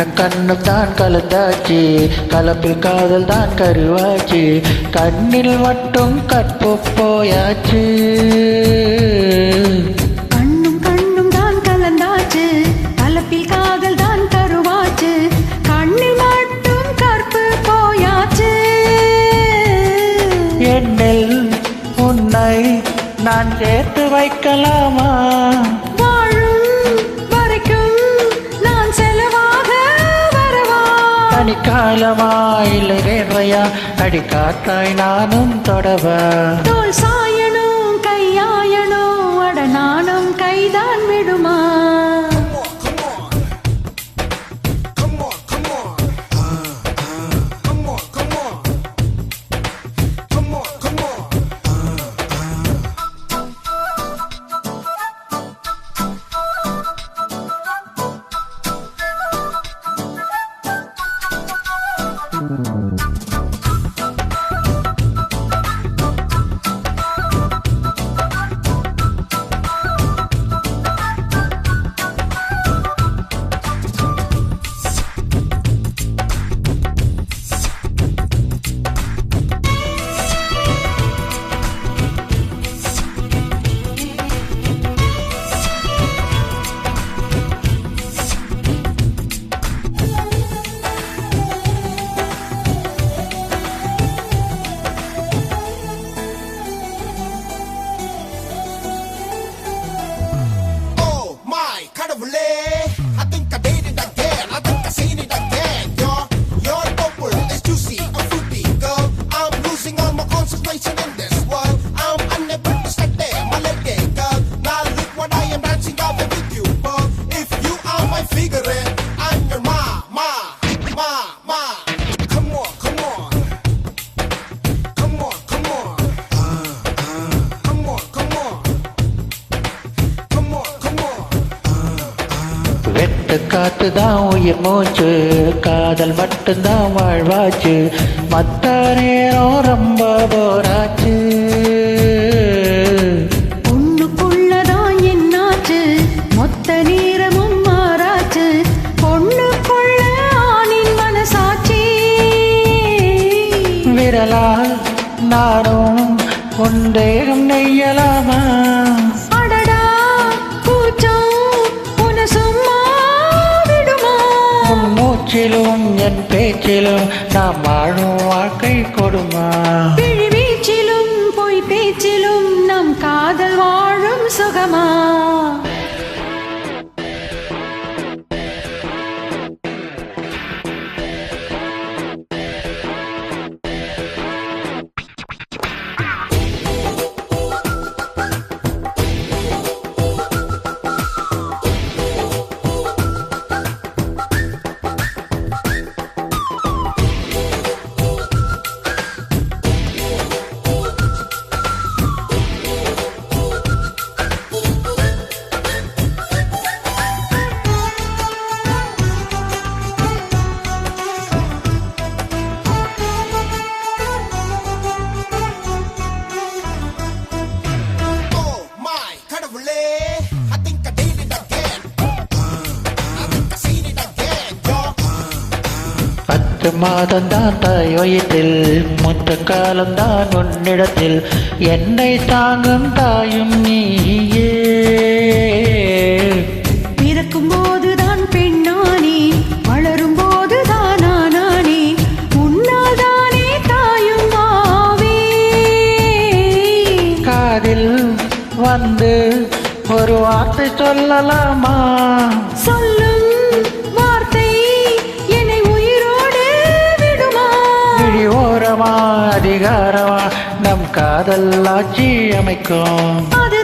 கண்ணு தான் கலந்தாச்சு, கலப்பில் காதல் தான் கருவாச்சு, கண்ணில் மட்டும் கற்பு போயாச்சு. கண்ணும் தான் கலந்தாச்சு, கலப்பில் காதல் தான் கருவாச்சு, கண்ணில் மட்டும் கற்பு போயாச்சு. என்னில் உன்னை நான் சேர்த்து வைக்கலாமா? காலமாயில்லை வேறையா அடிக்காத்தாய் நானும் தொடவா? தோல் சாயனும் கையாயனும் அட நானும் கைதான் விடுமா? I think I did it again. I think I seen it again. You're purple, it's juicy, I'm fruity, girl. I'm losing all my concentration in this world. I'm unable to stay, my lady, girl. Now look what I am dancing off with you, girl. If you are my figure, I'm your ma. Come on. Come on. Come on. Come on. வெட்டு காத்து தான் உயிர் மூச்சு, காதல் மட்டும்தான் வாழ்வாச்சு, மத்த நேரம் ரொம்ப போராச்சு. பொண்ணுக்குள்ளதான் என்னாச்சு, மொத்த நேரமும் மாறாச்சு, பொண்ணுக்குள்ள ஆணின் மனசாட்சி. விரலால் நானும் உண்டேகம் நெய்யலாமா? மூச்சிலும் என் பேச்சிலும் நாம் வாழும் வாழ்க்கை கொடுமா? வீச்சிலும் பொய் பேச்சிலும் நம் காதல் வாழும் சுகமா? I think I did it again. I think I seen it again, yo. 10 மாதம் தான் தாய் வயிற்றில், மொத்த காலம் தான் உன்னிடத்தில், என்னை தாங்கும் தாயும் நீயே. பிறக்கும் போதுதான் பெண்ணானே, வளரும் போதுதான் ஆனானே, உன்னால் தானே தாயும் ஆவே. காதில் வந்து ஒரு வார்த்தை சொல்லலாமா? சொல்லும் வார்த்தை என்னை உயிரோடு விடுமா? விழி ஓரமா அதிகாரமா நம் காதல் ஆட்சி அமைக்கும். அது